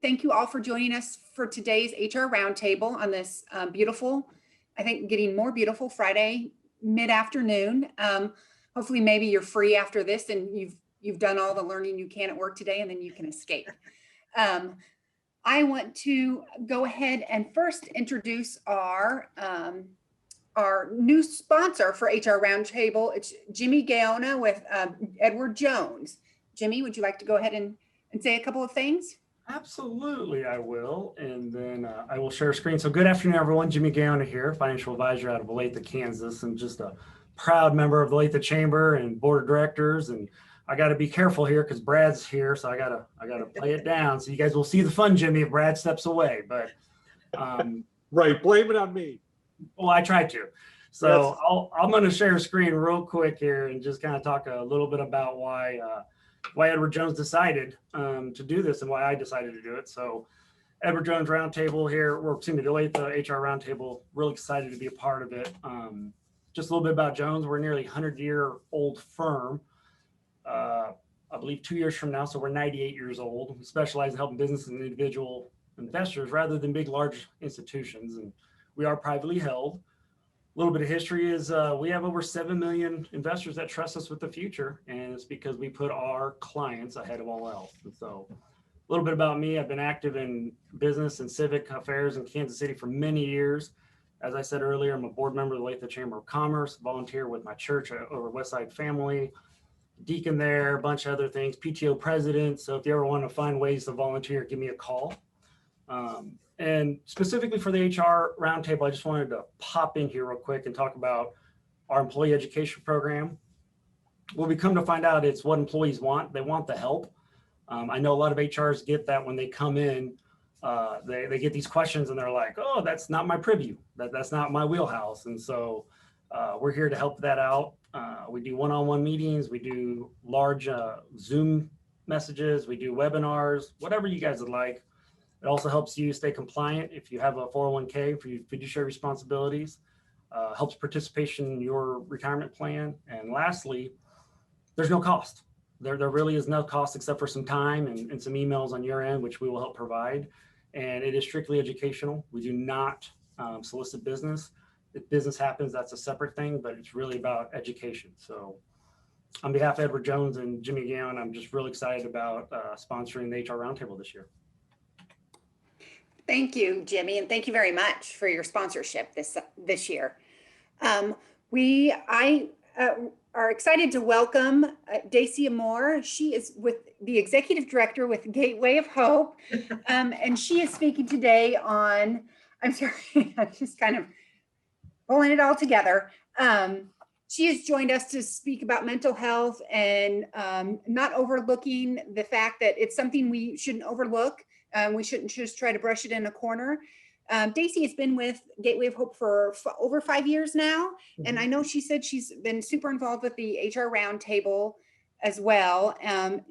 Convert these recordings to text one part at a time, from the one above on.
Thank you all for joining us for today's HR Roundtable on this beautiful, I think getting more beautiful Friday mid-afternoon. Hopefully maybe you're free after this and you've done all the learning you can at work today and then you can escape. I want to go ahead and first introduce our new sponsor for HR Roundtable. It's Jimmy Gaona with Edward Jones. Jimmy, would you like to go ahead and say a couple of things? Absolutely, I will. And then I will share a screen. So good afternoon, everyone. Jimmy Gaona here, financial advisor out of Olathe, Kansas, and just a proud member of the Olathe Chamber and board of directors. And I got to be careful here because Brad's here, so I gotta play it down. So you guys will see the fun, Jimmy, if Brad steps away. But right, blame it on me. Well, I tried to. So yes. I'm going to share a screen real quick here and just kind of talk a little bit about why Edward Jones decided to do this and why I decided to do it. So Edward Jones Roundtable here, we're the HR Roundtable, really excited to be a part of it. Just a little bit about Jones. We're a nearly 100-year-old firm. I believe 2 years from now, so we're 98 years old. We specialize in helping businesses and individual investors rather than big, large institutions. And we are privately held. A little bit of history is we have over 7 million investors that trust us with the future, and it's because we put our clients ahead of all else. And so a little bit about me. I've been active in business and civic affairs in Kansas City for many years. As I said earlier, I'm a board member of the Olathe Chamber of Commerce, volunteer with my church over Westside Family, deacon there, a bunch of other things, PTO president. So if you ever want to find ways to volunteer, give me a call. And specifically for the HR Roundtable, I just wanted to pop in here real quick and talk about our employee education program. What we come to find out, it's what employees want. They want the help. I know a lot of HRs get that when they come in, they get these questions and they're like, oh, that's not my purview. That's not my wheelhouse. And so we're here to help that out. We do one-on-one meetings. We do large Zoom messages. We do webinars, whatever you guys would like. It also helps you stay compliant if you have a 401k for your fiduciary responsibilities, helps participation in your retirement plan. And lastly, there's no cost. There really is no cost except for some time and some emails on your end, which we will help provide. And it is strictly educational. We do not solicit business. If business happens, that's a separate thing, but it's really about education. So on behalf of Edward Jones and Jimmy Gaona, I'm just really excited about sponsoring the HR Roundtable this year. Thank you, Jimmy, and thank you very much for your sponsorship this year. We are excited to welcome Dacia Moore. She is with the executive director with Gateway of Hope, and she is speaking today on. I'm sorry, I'm just kind of pulling it all together. She has joined us to speak about mental health and not overlooking the fact that it's something we shouldn't overlook. We shouldn't just try to brush it in a corner. Dacia has been with Gateway of Hope for over 5 years now. Mm-hmm. And I know she said she's been super involved with the HR Roundtable as well.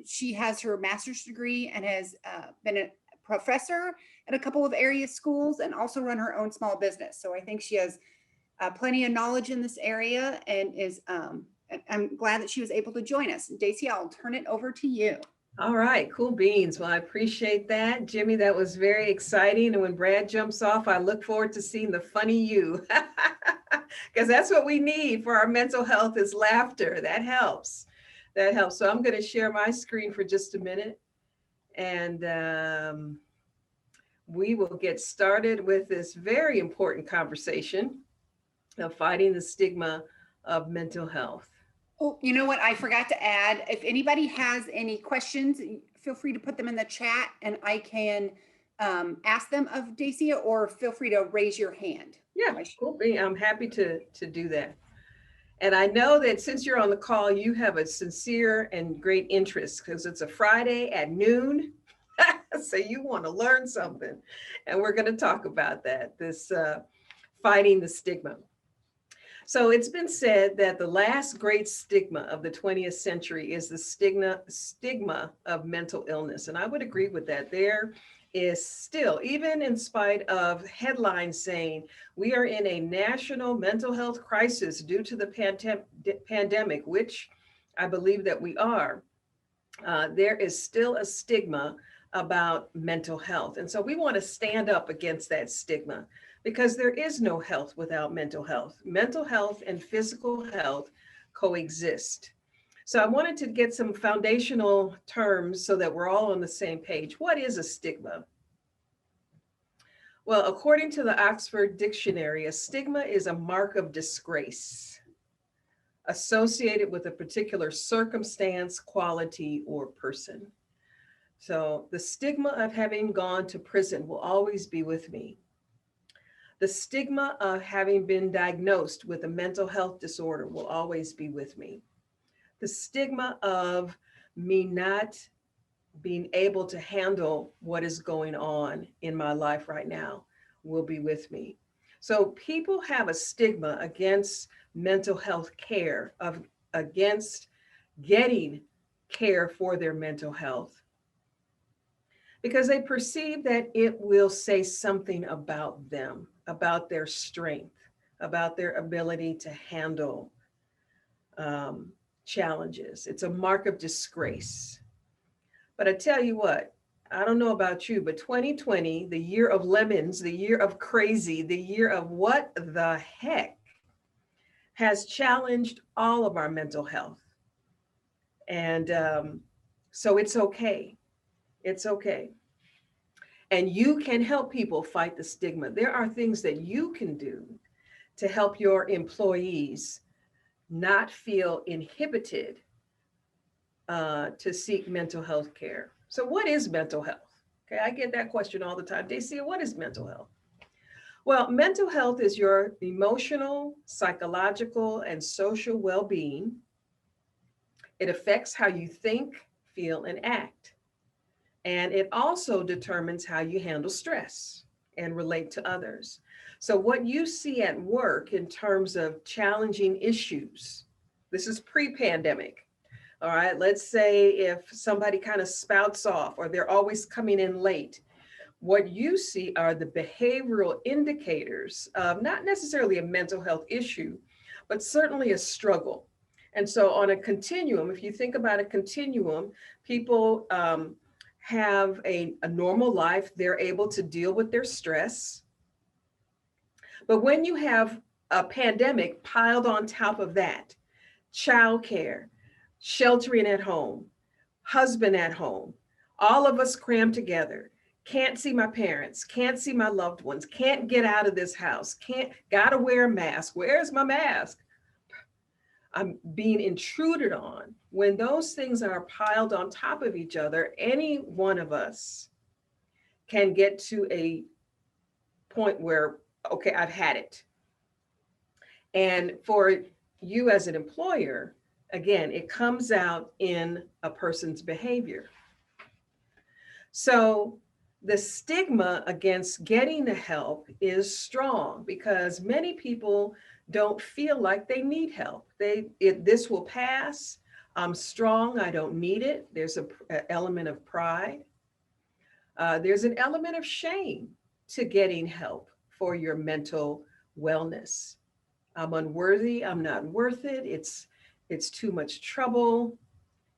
She has her master's degree and has been a professor at a couple of area schools and also run her own small business. So I think she has plenty of knowledge in this area and is, I'm glad that she was able to join us. Dacia, I'll turn it over to you. All right, cool beans. Well, I appreciate that. Jimmy, that was very exciting. And when Brad jumps off, I look forward to seeing the funny you, because that's what we need for our mental health is laughter. That helps. That helps. So I'm going to share my screen for just a minute. And we will get started with this very important conversation of fighting the stigma of mental health. Oh, you know what? I forgot to add, if anybody has any questions, feel free to put them in the chat and I can ask them of Dacia, or feel free to raise your hand. Yeah, cool. I'm happy to do that. And I know that since you're on the call, you have a sincere and great interest because it's a Friday at noon. So you want to learn something. And we're going to talk about that, this fighting the stigma. So it's been said that the last great stigma of the 20th century is the stigma of mental illness. And I would agree with that. There is still, even in spite of headlines saying we are in a national mental health crisis due to the pandemic, which I believe that we are, there is still a stigma about mental health. And so we want to stand up against that stigma because there is no health without mental health. Mental health and physical health coexist. So I wanted to get some foundational terms so that we're all on the same page. What is a stigma? Well, according to the Oxford Dictionary, a stigma is a mark of disgrace associated with a particular circumstance, quality, or person. So the stigma of having gone to prison will always be with me. The stigma of having been diagnosed with a mental health disorder will always be with me. The stigma of me not being able to handle what is going on in my life right now will be with me. So people have a stigma against mental health care, against getting care for their mental health, because they perceive that it will say something about them, about their strength, about their ability to handle challenges. It's a mark of disgrace. But I tell you what, I don't know about you, but 2020, the year of lemons, the year of crazy, the year of what the heck, has challenged all of our mental health. And so it's okay. It's okay. And you can help people fight the stigma. There are things that you can do to help your employees not feel inhibited to seek mental health care. So what is mental health? Okay, I get that question all the time. Dacia, what is mental health? Well, mental health is your emotional, psychological, and social well-being. It affects how you think, feel, and act. And it also determines how you handle stress and relate to others. So what you see at work in terms of challenging issues, this is pre-pandemic. All right, let's say if somebody kind of spouts off or they're always coming in late, what you see are the behavioral indicators of not necessarily a mental health issue, but certainly a struggle. And so on a continuum, if you think about a continuum, people have a normal life, they're able to deal with their stress. But when you have a pandemic piled on top of that, childcare, sheltering at home, husband at home, all of us crammed together, can't see my parents, can't see my loved ones, can't get out of this house, gotta wear a mask. Where's my mask? I'm being intruded on. When those things are piled on top of each other, any one of us can get to a point where, okay, I've had it. And for you as an employer, again, it comes out in a person's behavior. So the stigma against getting the help is strong because many people don't feel like they need help. This will pass. I'm strong. I don't need it. There's an element of pride. There's an element of shame to getting help for your mental wellness. I'm unworthy. I'm not worth it. It's too much trouble.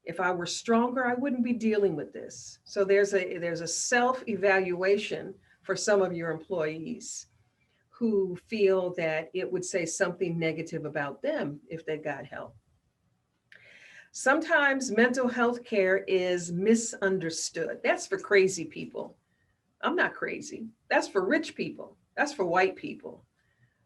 If I were stronger, I wouldn't be dealing with this. So there's a self-evaluation for some of your employees who feel that it would say something negative about them if they got help. Sometimes mental health care is misunderstood. That's for crazy people. I'm not crazy. That's for rich people. That's for white people.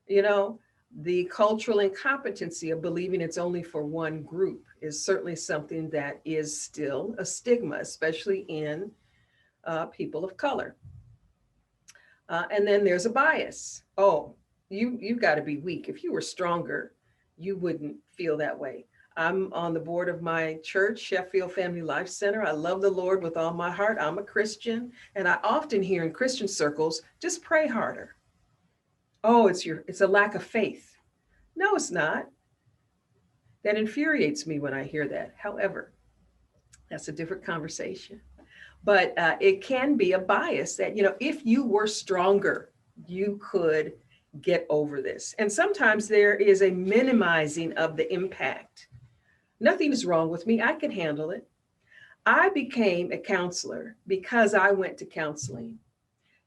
You know, the cultural incompetency of believing it's only for one group is certainly something that is still a stigma, especially in people of color. And then there's a bias. Oh, you've got to be weak. If you were stronger, you wouldn't feel that way. I'm on the board of my church, Sheffield Family Life Center. I love the Lord with all my heart. I'm a Christian. And I often hear in Christian circles, just pray harder. Oh, it's a lack of faith. No, it's not. That infuriates me when I hear that. However, that's a different conversation. But it can be a bias that, if you were stronger, you could get over this. And sometimes there is a minimizing of the impact. Nothing is wrong with me. I can handle it. I became a counselor because I went to counseling.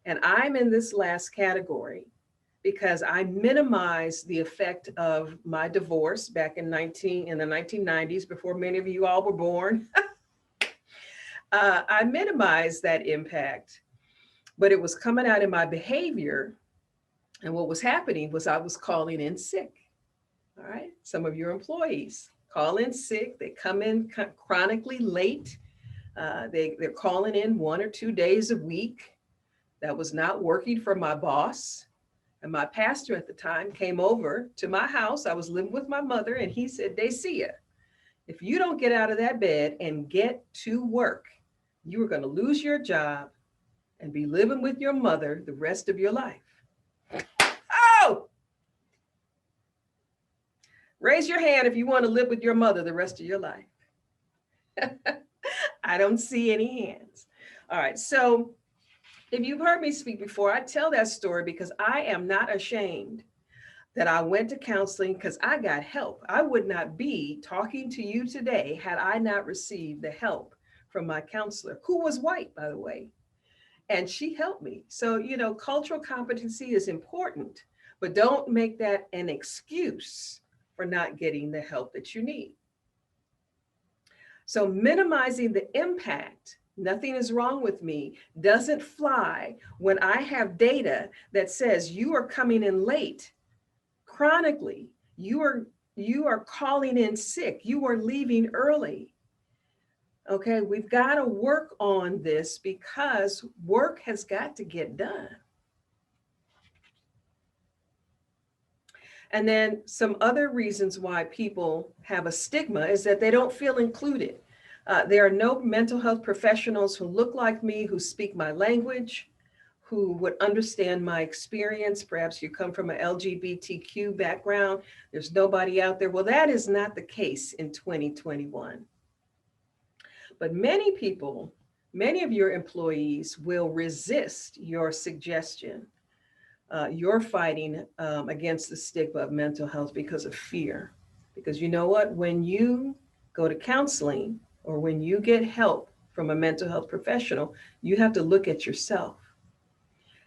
And I'm in this last category because I minimized the effect of my divorce back in the 1990s, before many of you all were born. I minimized that impact, but it was coming out in my behavior. And what was happening was I was calling in sick. All right. Some of your employees call in sick. They come in chronically late. They're calling in 1 or 2 days a week. That was not working for my boss. And my pastor at the time came over to my house. I was living with my mother, and he said, Dacia, if you don't get out of that bed and get to work, you are going to lose your job and be living with your mother the rest of your life. Oh! Raise your hand if you want to live with your mother the rest of your life. I don't see any hands. All right. So if you've heard me speak before, I tell that story because I am not ashamed that I went to counseling, because I got help. I would not be talking to you today had I not received the help from my counselor, who was white, by the way. And she helped me. So, cultural competency is important, but don't make that an excuse for not getting the help that you need. So minimizing the impact, nothing is wrong with me, doesn't fly when I have data that says you are coming in late chronically, you are calling in sick, you are leaving early. Okay, we've got to work on this because work has got to get done. And then some other reasons why people have a stigma is that they don't feel included. There are no mental health professionals who look like me, who speak my language, who would understand my experience. Perhaps you come from an LGBTQ background. There's nobody out there. Well, that is not the case in 2021. But many people, many of your employees will resist your suggestion. You're fighting against the stigma of mental health because of fear. Because you know what? When you go to counseling or when you get help from a mental health professional, you have to look at yourself.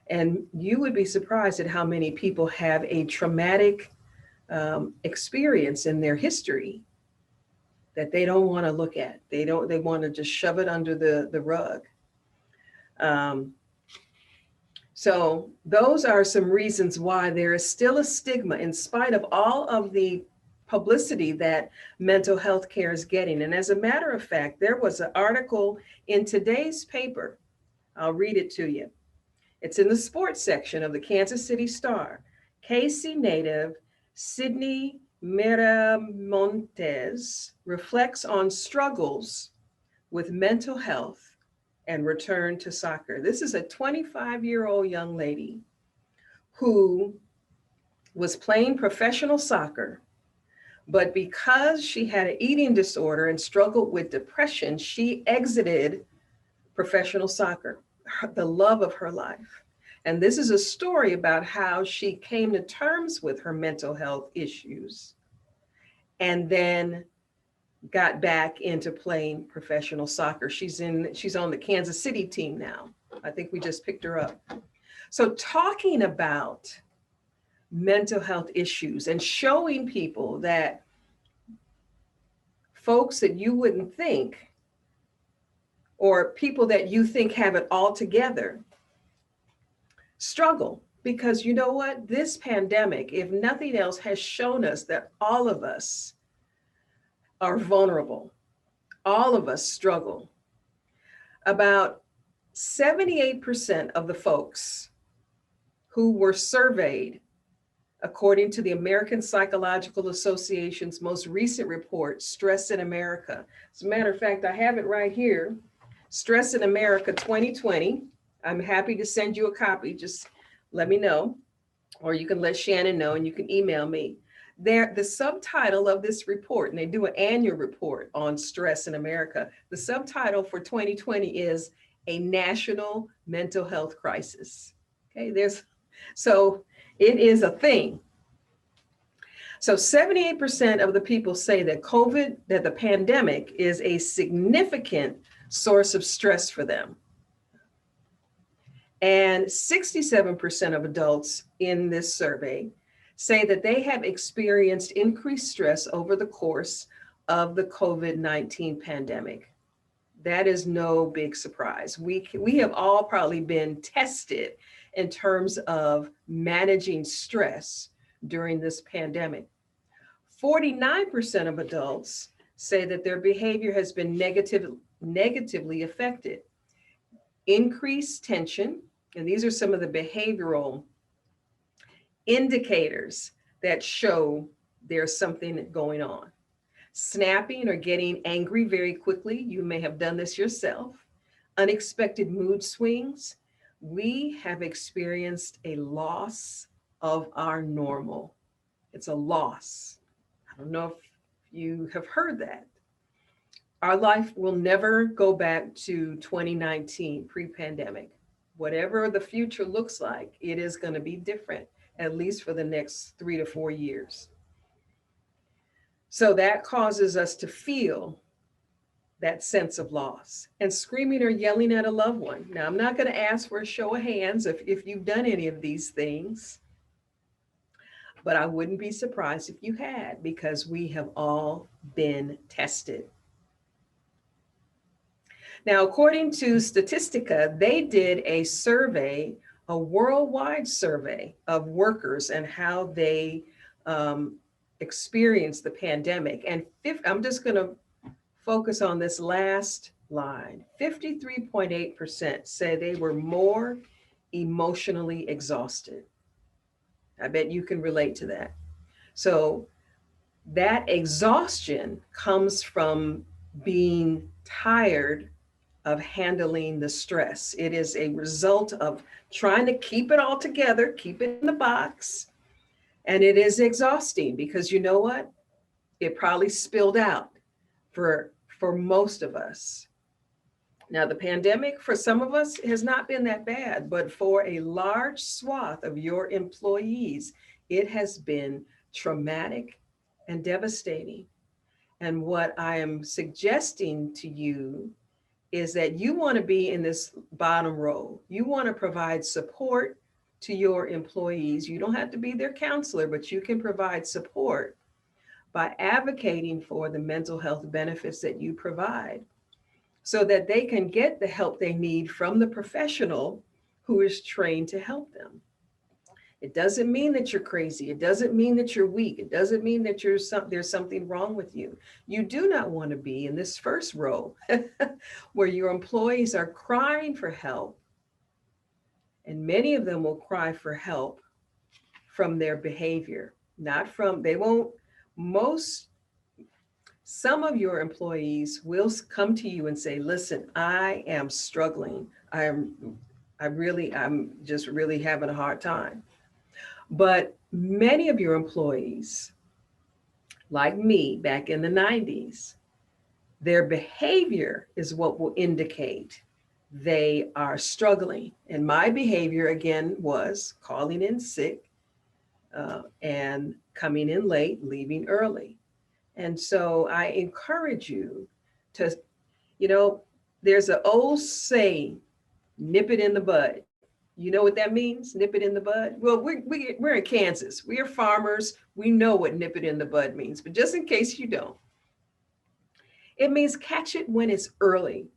And you would be surprised at how many people have a traumatic experience in their history that they don't want to look at. They want to just shove it under the rug. So those are some reasons why there is still a stigma in spite of all of the publicity that mental health care is getting. And as a matter of fact, there was an article in today's paper. I'll read it to you. It's in the sports section of the Kansas City Star. KC native Sydney Miramontes reflects on struggles with mental health and return to soccer. This is a 25-year-old young lady who was playing professional soccer, but because she had an eating disorder and struggled with depression, she exited professional soccer, the love of her life. And this is a story about how she came to terms with her mental health issues and then got back into playing professional soccer. She's on the Kansas City team now. I think we just picked her up. So talking about mental health issues and showing people that folks that you wouldn't think, or people that you think have it all together, struggle. Because you know what? This pandemic, if nothing else, has shown us that all of us are vulnerable. All of us struggle. About 78% of the folks who were surveyed, according to the American Psychological Association's most recent report, Stress in America. As a matter of fact, I have it right here. Stress in America 2020. I'm happy to send you a copy. Just let me know, or you can let Shannon know and you can email me. The subtitle of this report, and they do an annual report on stress in America. The subtitle for 2020 is A National Mental Health Crisis. Okay, so it is a thing. So 78% of the people say that the pandemic is a significant source of stress for them. And 67% of adults in this survey say that they have experienced increased stress over the course of the COVID-19 pandemic. That is no big surprise. We have all probably been tested in terms of managing stress during this pandemic. 49% of adults say that their behavior has been negatively affected. Increased tension, and these are some of the behavioral indicators that show there's something going on. Snapping or getting angry very quickly. You may have done this yourself. Unexpected mood swings. We have experienced a loss of our normal. It's a loss. I don't know if you have heard that. Our life will never go back to 2019, pre-pandemic. Whatever the future looks like, it is going to be different, at least for the next 3 to 4 years. So that causes us to feel that sense of loss. And screaming or yelling at a loved one. Now, I'm not going to ask for a show of hands if you've done any of these things, but I wouldn't be surprised if you had, because we have all been tested. Now, according to Statistica, they did a survey, a worldwide survey of workers and how they experienced the pandemic. And I'm just going to focus on this last line. 53.8% say they were more emotionally exhausted. I bet you can relate to that. So that exhaustion comes from being tired of handling the stress. It is a result of trying to keep it all together, keep it in the box. And it is exhausting because you know what? It probably spilled out for most of us. Now, the pandemic for some of us has not been that bad, but for a large swath of your employees, it has been traumatic and devastating. And what I am suggesting to you is that you want to be in this bottom row. You want to provide support to your employees. You don't have to be their counselor, but you can provide support by advocating for the mental health benefits that you provide so that they can get the help they need from the professional who is trained to help them. It doesn't mean that you're crazy. It doesn't mean that you're weak. It doesn't mean that there's something wrong with you. You do not want to be in this first row where your employees are crying for help. And many of them will cry for help from their behavior, not from, some of your employees will come to you and say, listen, I am struggling. I'm just really having a hard time. But many of your employees, like me back in the 90s, their behavior is what will indicate they are struggling. And my behavior, again, was calling in sick and coming in late, leaving early. And so I encourage you to, there's an old saying, nip it in the bud. You know what that means? Nip it in the bud? Well, we're in Kansas. We are farmers. We know what nip it in the bud means, but just in case you don't, it means catch it when it's early.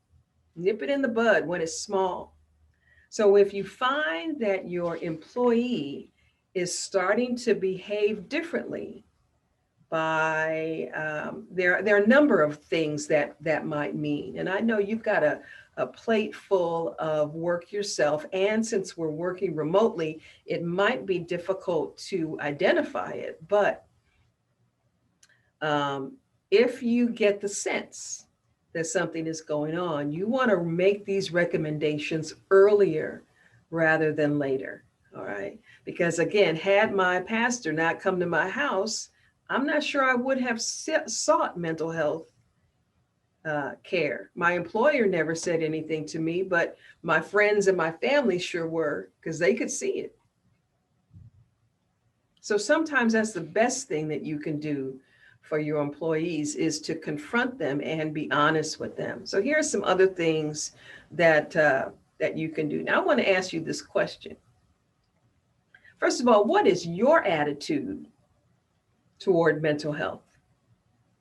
Nip it in the bud when it's small. So if you find that your employee is starting to behave differently by, there are a number of things that might mean. And I know you've got a plate full of work yourself. And since we're working remotely, it might be difficult to identify it. But if you get the sense that something is going on, you want to make these recommendations earlier rather than later. All right. Because again, had my pastor not come to my house, I'm not sure I would have sought mental health care. My employer never said anything to me, but my friends and my family sure were, because they could see it. So sometimes that's the best thing that you can do for your employees is to confront them and be honest with them. So here are some other things that that you can do. Now I want to ask you this question. First of all, what is your attitude toward mental health?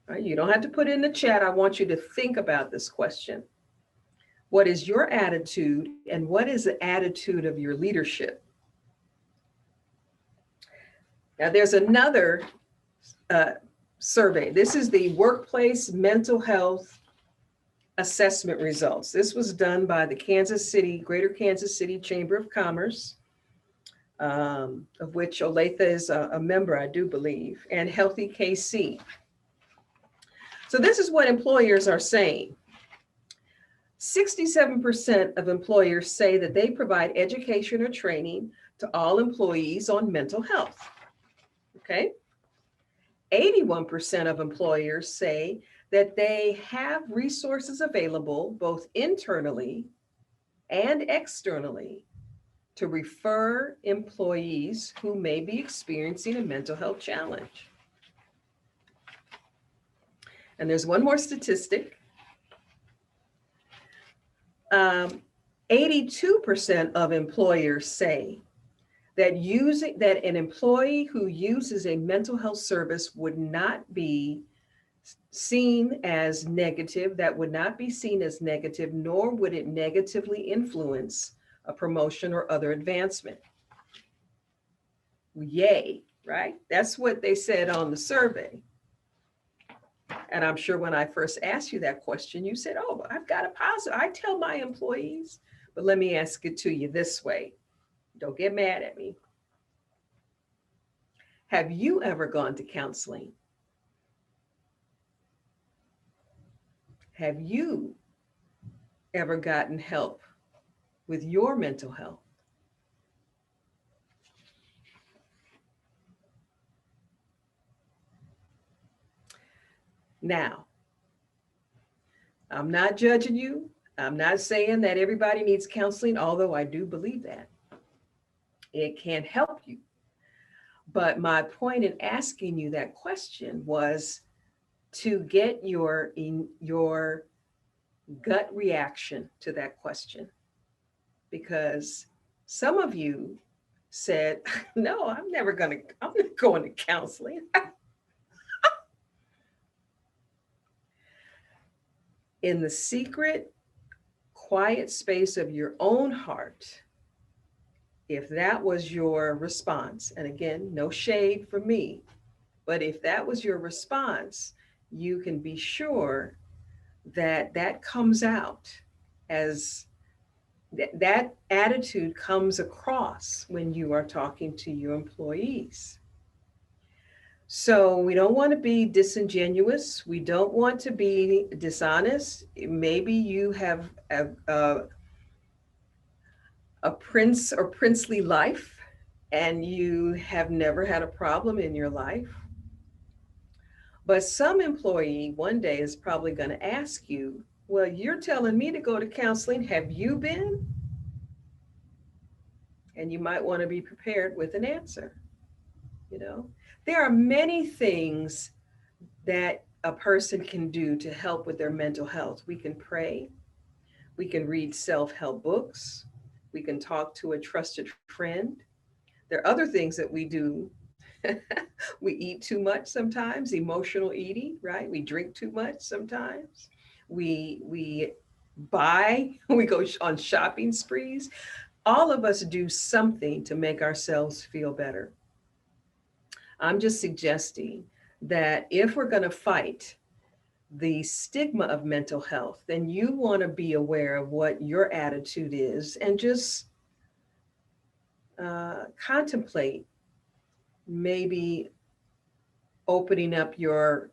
All right, you don't have to put it in the chat. I want you to think about this question. What is your attitude, and what is the attitude of your leadership? Now, there's another survey. This is the Workplace Mental Health Assessment results. This was done by the Greater Kansas City Chamber of Commerce, of which Olathe is a member, I do believe, and Healthy KC. So this is what employers are saying. 67% of employers say that they provide education or training to all employees on mental health. Okay. 81% of employers say that they have resources available both internally and externally to refer employees who may be experiencing a mental health challenge. And there's one more statistic. 82% of employers say that an employee who uses a mental health service would not be seen as negative, nor would it negatively influence a promotion or other advancement. Yay, right? That's what they said on the survey. And I'm sure when I first asked you that question, you said, oh, I've got a positive. I tell my employees, but let me ask it to you this way. Don't get mad at me. Have you ever gone to counseling? Have you ever gotten help with your mental health? Now, I'm not judging you. I'm not saying that everybody needs counseling, although I do believe that. It can help you. But my point in asking you that question was to get your gut reaction to that question. Because some of you said, no, I'm not going to counseling. In the secret, quiet space of your own heart, if that was your response, and again, no shade from me, but if that was your response, you can be sure that that comes out as that attitude comes across when you are talking to your employees. So we don't want to be disingenuous. We don't want to be dishonest. Maybe you have a prince or princely life and you have never had a problem in your life. But some employee one day is probably going to ask you, well, you're telling me to go to counseling. Have you been? And you might want to be prepared with an answer. You know, there are many things that a person can do to help with their mental health. We can pray. We can read self-help books. We can talk to a trusted friend. There are other things that we do. We eat too much sometimes, emotional eating, right? We drink too much sometimes. We buy, we go on shopping sprees. All of us do something to make ourselves feel better. I'm just suggesting that if we're going to fight the stigma of mental health, then you want to be aware of what your attitude is and just contemplate maybe opening up your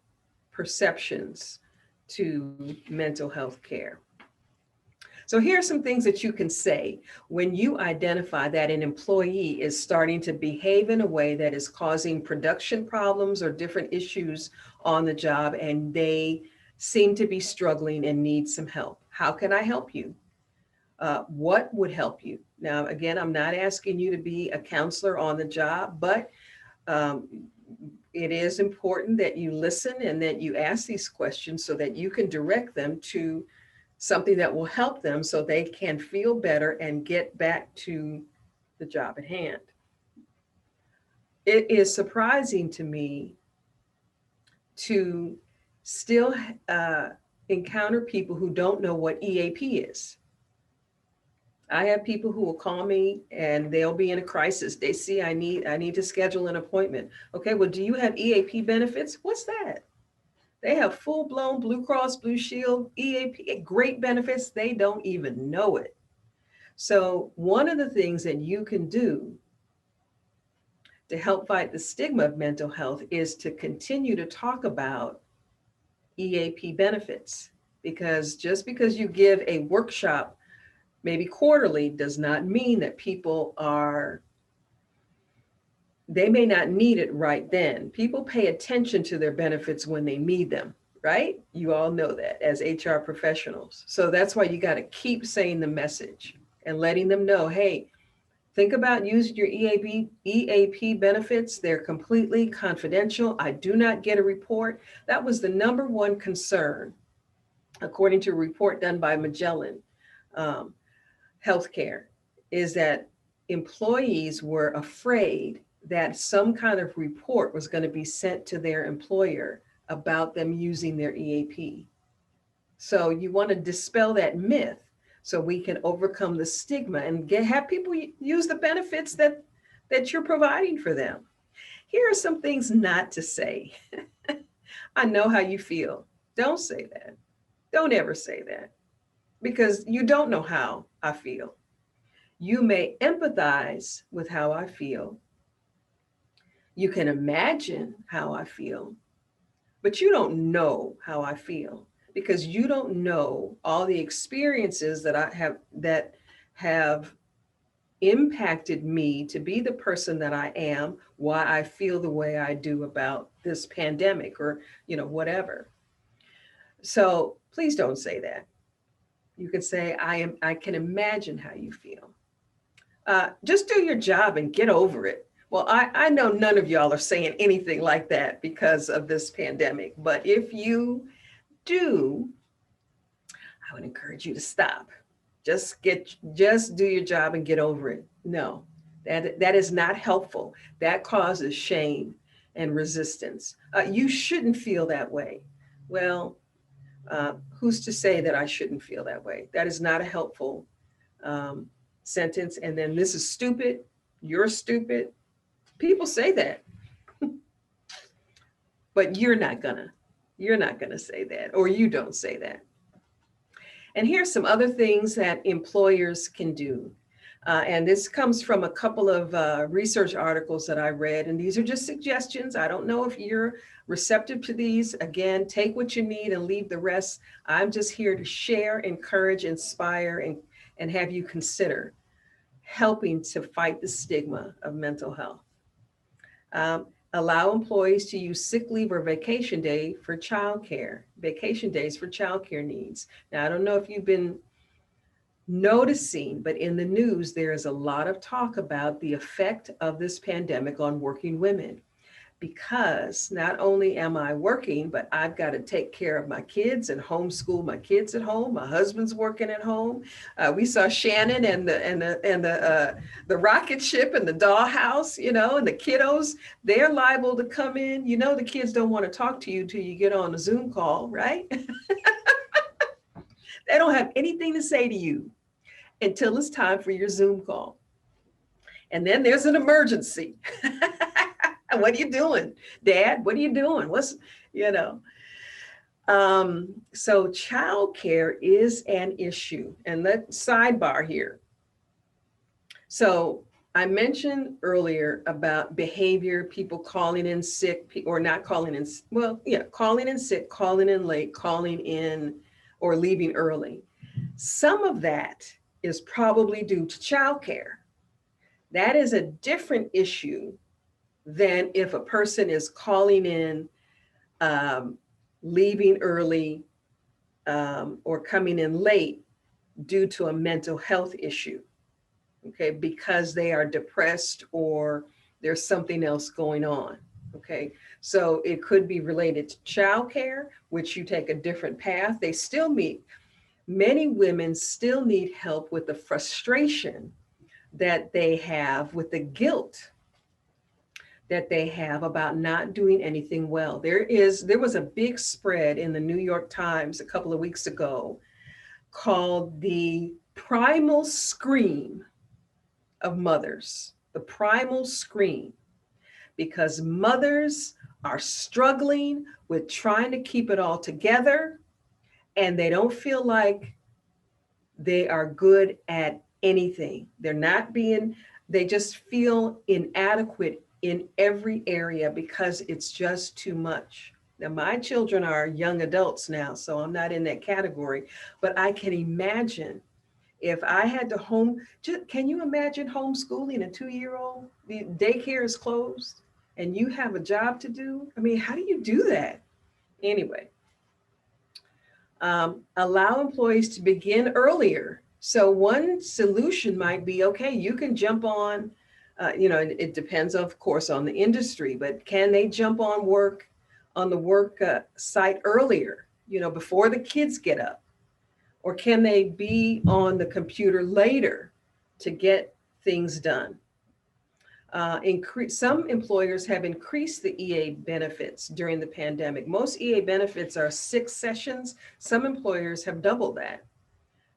perceptions to mental health care. So here are some things that you can say when you identify that an employee is starting to behave in a way that is causing production problems or different issues on the job, and they seem to be struggling and need some help. How can I help you? What would help you? Now, again, I'm not asking you to be a counselor on the job, but it is important that you listen and that you ask these questions so that you can direct them to something that will help them so they can feel better and get back to the job at hand. It is surprising to me to still encounter people who don't know what EAP is. I have people who will call me and they'll be in a crisis. They see I need to schedule an appointment. Okay, well, do you have EAP benefits? What's that? They have full-blown Blue Cross Blue Shield EAP, great benefits. They don't even know it. So one of the things that you can do to help fight the stigma of mental health is to continue to talk about EAP benefits, because just because you give a workshop maybe quarterly does not mean that they may not need it right then. People pay attention to their benefits when they need them, right? You all know that as HR professionals. So that's why you got to keep saying the message and letting them know, hey, think about using your EAP benefits. They're completely confidential. I do not get a report. That was the number one concern, according to a report done by Magellan Healthcare, is that employees were afraid that some kind of report was going to be sent to their employer about them using their EAP. So you want to dispel that myth so we can overcome the stigma and have people use the benefits that you're providing for them. Here are some things not to say. I know how you feel. Don't say that. Don't ever say that, because you don't know how I feel. You may empathize with how I feel. You can imagine how I feel, but you don't know how I feel, because you don't know all the experiences that have impacted me to be the person that I am, why I feel the way I do about this pandemic or, whatever. So please don't say that. You can say, I can imagine how you feel. Just do your job and get over it. Well, I know none of y'all are saying anything like that because of this pandemic, but if you do, I would encourage you to stop. Just do your job and get over it. No, that is not helpful. That causes shame and resistance. You shouldn't feel that way. Well, who's to say that I shouldn't feel that way? That is not a helpful sentence. And then, this is stupid. You're stupid. People say that, but you're not gonna say that, or you don't say that. And here's some other things that employers can do. And this comes from a couple of research articles that I read, and these are just suggestions. I don't know if you're receptive to these. Again, take what you need and leave the rest. I'm just here to share, encourage, inspire, and have you consider helping to fight the stigma of mental health. Allow employees to use sick leave or vacation days for childcare needs. Now, I don't know if you've been noticing, but in the news, there is a lot of talk about the effect of this pandemic on working women, because not only am I working, but I've got to take care of my kids and homeschool my kids at home. My husband's working at home. We saw Shannon and the rocket ship and the dollhouse, and the kiddos. They're liable to come in. The kids don't want to talk to you till you get on a Zoom call, right? They don't have anything to say to you until it's time for your Zoom call. And then there's an emergency. What are you doing, Dad? What are you doing? So childcare is an issue. And let's sidebar here. So I mentioned earlier about behavior, people calling in sick or not calling in. Well, yeah, calling in sick, calling in late, calling in or leaving early. Some of that is probably due to childcare. That is a different issue than if a person is calling in, leaving early, or coming in late due to a mental health issue, okay, because they are depressed or there's something else going on. Okay, so it could be related to childcare, which you take a different path. They still meet, many women still need help with the frustration that they have, with the guilt that they have about not doing anything well. There was a big spread in the New York Times a couple of weeks ago called the primal scream of mothers, the primal scream, because mothers are struggling with trying to keep it all together, and they don't feel like they are good at anything. They just feel inadequate in every area because it's just too much. Now, my children are young adults now, so I'm not in that category, but I can imagine if I had to can you imagine homeschooling a 2-year-old? The daycare is closed and you have a job to do. I mean, how do you do that? Anyway, allow employees to begin earlier. So one solution might be, okay, you can jump on, it depends, of course, on the industry, but can they jump on the work site earlier, before the kids get up? Or can they be on the computer later to get things done? Some employers have increased the EA benefits during the pandemic. Most EA benefits are 6 sessions. Some employers have doubled that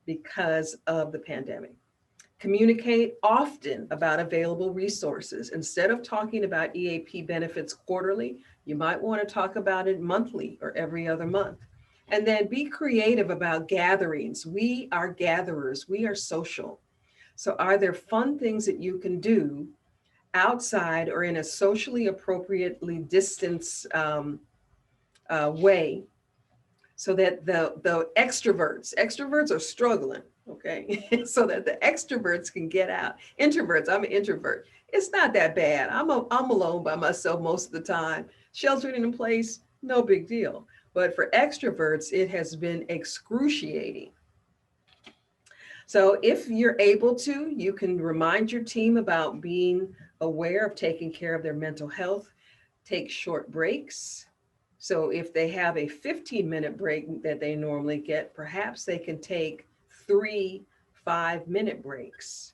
because of the pandemic. Communicate often about available resources. Instead of talking about EAP benefits quarterly, you might want to talk about it monthly or every other month. And then be creative about gatherings. We are gatherers, we are social. So are there fun things that you can do outside or in a socially appropriately distanced way, so that the extroverts are struggling, okay? So that the extroverts can get out. Introverts, I'm an introvert. It's not that bad. I'm alone by myself most of the time. Sheltering in place, no big deal. But for extroverts, it has been excruciating. So if you're able to, you can remind your team about being aware of taking care of their mental health. Take short breaks. So if they have a 15-minute break that they normally get, perhaps they can take 3 5-minute breaks.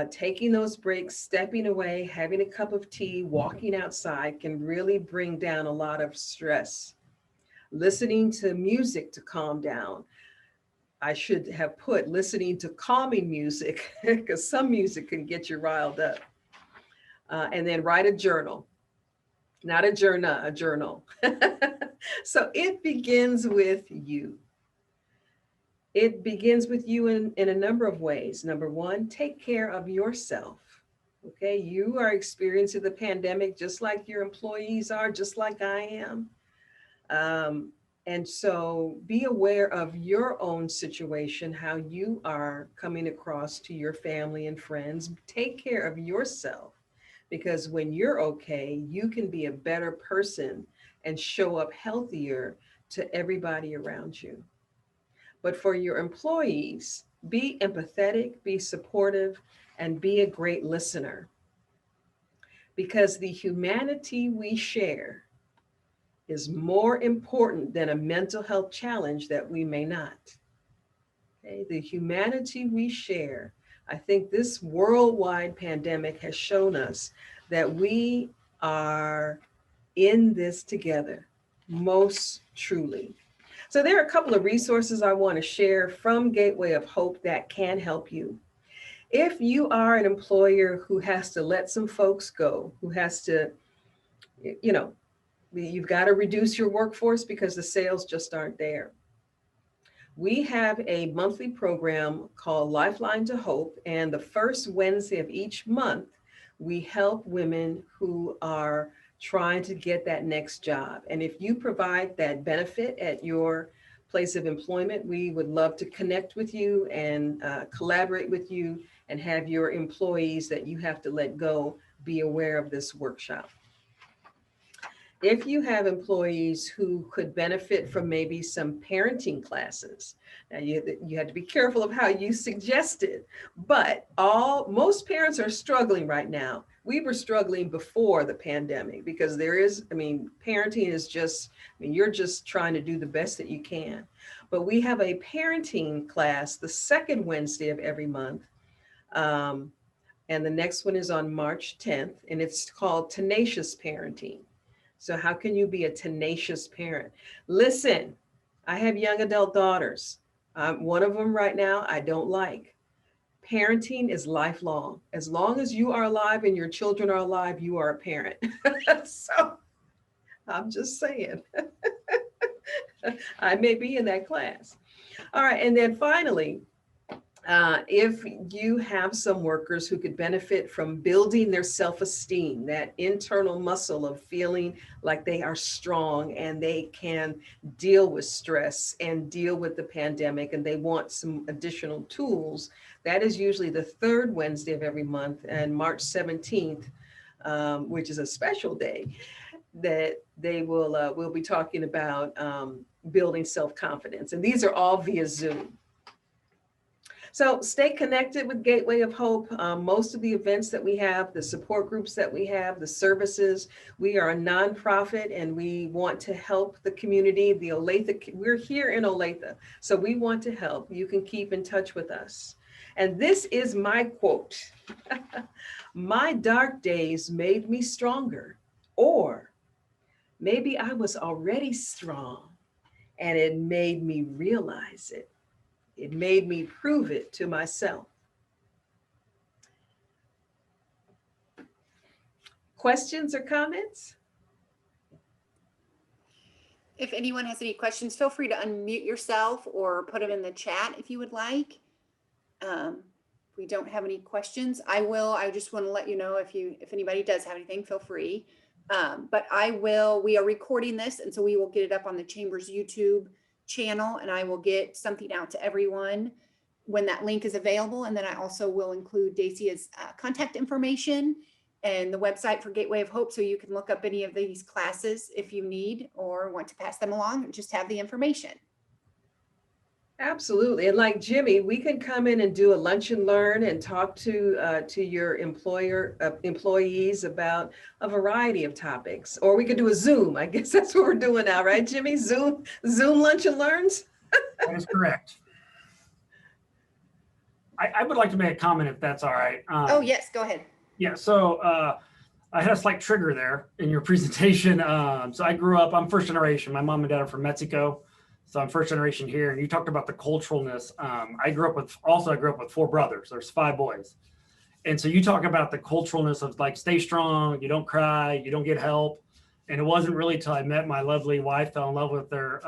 Taking those breaks, stepping away, having a cup of tea, walking outside can really bring down a lot of stress. Listening to music to calm down. I should have put listening to calming music, because some music can get you riled up. And then write a journal. Not a journal, a journal. So it begins with you. It begins with you in a number of ways. Number one, take care of yourself. Okay, you are experiencing the pandemic just like your employees are, just like I am. And so be aware of your own situation, how you are coming across to your family and friends. Take care of yourself, because when you're okay, you can be a better person and show up healthier to everybody around you. But for your employees, be empathetic, be supportive, and be a great listener. Because the humanity we share is more important than a mental health challenge that we may not. Okay? The humanity we share. I think this worldwide pandemic has shown us that we are in this together, most truly. So there are a couple of resources I want to share from Gateway of Hope that can help you. If you are an employer who has to let some folks go, who has to, you've got to reduce your workforce because the sales just aren't there. We have a monthly program called Lifeline to Hope, and the first Wednesday of each month, we help women who are trying to get that next job. And if you provide that benefit at your place of employment, we would love to connect with you and collaborate with you and have your employees that you have to let go be aware of this workshop. if you have employees who could benefit from maybe some parenting classes, now you had to be careful of how you suggested, but most parents are struggling right now. We were struggling before the pandemic because parenting is just, you're just trying to do the best that you can. But we have a parenting class the second Wednesday of every month. And the next one is on March 10th, and it's called Tenacious Parenting. So how can you be a tenacious parent? Listen, I have young adult daughters. One of them right now, I don't like. Parenting is lifelong. As long as you are alive and your children are alive, you are a parent. So I'm just saying, I may be in that class. All right, and then finally, if you have some workers who could benefit from building their self-esteem, that internal muscle of feeling like they are strong and they can deal with stress and deal with the pandemic, and they want some additional tools, that is usually the third Wednesday of every month, and March 17th, which is a special day, that they will be talking about building self-confidence. And these are all via Zoom. So stay connected with Gateway of Hope. Most of the events that we have, the support groups that we have, the services, we are a nonprofit and we want to help the community. The Olathe, we're here in Olathe, so we want to help. You can keep in touch with us. And this is my quote. My dark days made me stronger, or maybe I was already strong and it made me realize it. It made me prove it to myself. Questions or comments? If anyone has any questions, feel free to unmute yourself or put them in the chat if you would like. If we don't have any questions, I just want to let you know if anybody does have anything, feel free. But we are recording this, and so we will get it up on the Chamber's YouTube channel, and I will get something out to everyone when that link is available. And then I also will include Dacia's contact information and the website for Gateway of Hope, so you can look up any of these classes if you need or want to pass them along, just have the information. Absolutely. And like Jimmy, we can come in and do a lunch and learn and talk to your employees about a variety of topics. Or we could do a Zoom. I guess that's what we're doing now, right, Jimmy? Zoom lunch and learns? That is correct. I would like to make a comment if that's all right. Oh, yes, go ahead. Yeah, so I had a slight trigger there in your presentation. So I grew up, I'm first generation. My mom and dad are from Mexico. So I'm first generation here, and you talked about the culturalness. I grew up with 4 brothers. There's 5 boys. And so you talk about the culturalness of like, stay strong, you don't cry, you don't get help. And it wasn't really till I met my lovely wife, fell in love with her.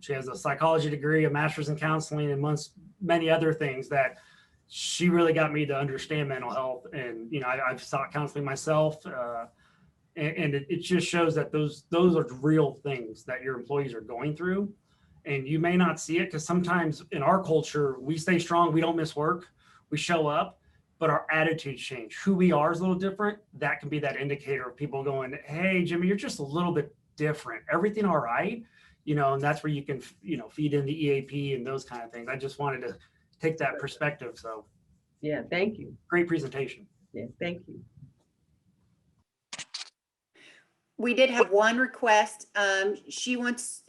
She has a psychology degree, a master's in counseling, and many other things, that she really got me to understand mental health. And, I've sought counseling myself. And it just shows that those are real things that your employees are going through. And you may not see it because sometimes in our culture, we stay strong, we don't miss work, we show up, but our attitudes change. Who we are is a little different. That can be that indicator of people going, hey, Jimmy, you're just a little bit different. Everything all right? And that's where you can, feed in the EAP and those kind of things. I just wanted to take that perspective. So yeah, thank you. Great presentation. Yeah, thank you. We did have one request. She wants,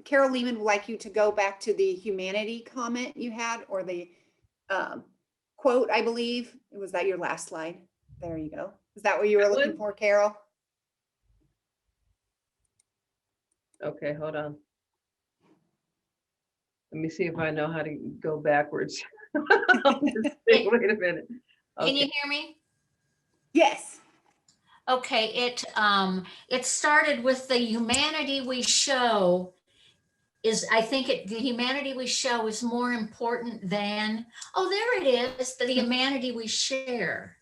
Carol Lehman would like you to go back to the humanity comment you had, or the quote, I believe. Was that your last slide? There you go. Is that what you were looking for, Carol? Okay, hold on. Let me see if I know how to go backwards. Wait a minute. Okay. Can you hear me? Yes. Okay, it started with the humanity we show the humanity we show is more important than, oh, there it is, the humanity we share.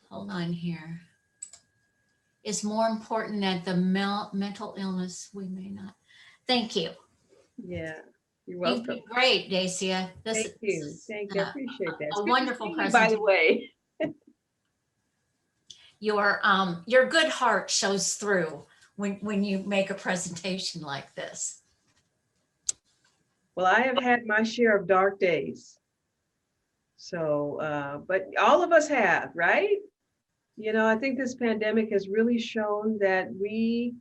Hold on here. Is more important than the mental illness we may not. Thank you. Yeah, you're welcome. You've been great, Dacia. Thank you. Thank you. I appreciate that. A wonderful presentation. By the way. your good heart shows through when you make a presentation like this. Well, I have had my share of dark days. So, but all of us have, right? You know, I think this pandemic has really shown that we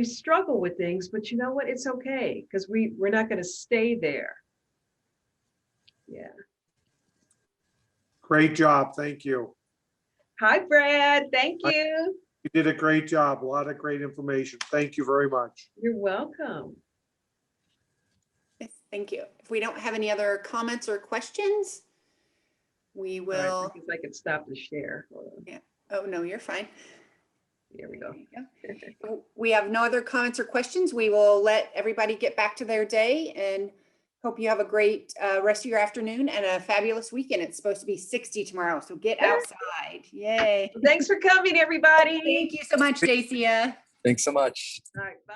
struggle with things, but you know what? It's okay, because we're not going to stay there. Yeah. Great job. Thank you. Hi, Brad. Thank you. You did a great job. A lot of great information. Thank you very much. You're welcome. Yes, thank you. If we don't have any other comments or questions, we All right, I will, guess I could stop the share. Hold on. oh, no, you're fine. There we go. There you go. We have no other comments or questions. We will let everybody get back to their day and hope you have a great rest of your afternoon and a fabulous weekend. It's supposed to be 60 tomorrow, so get outside. Yay. Thanks for coming, everybody. Thank you so much, Dacia. Thanks so much. All right, bye.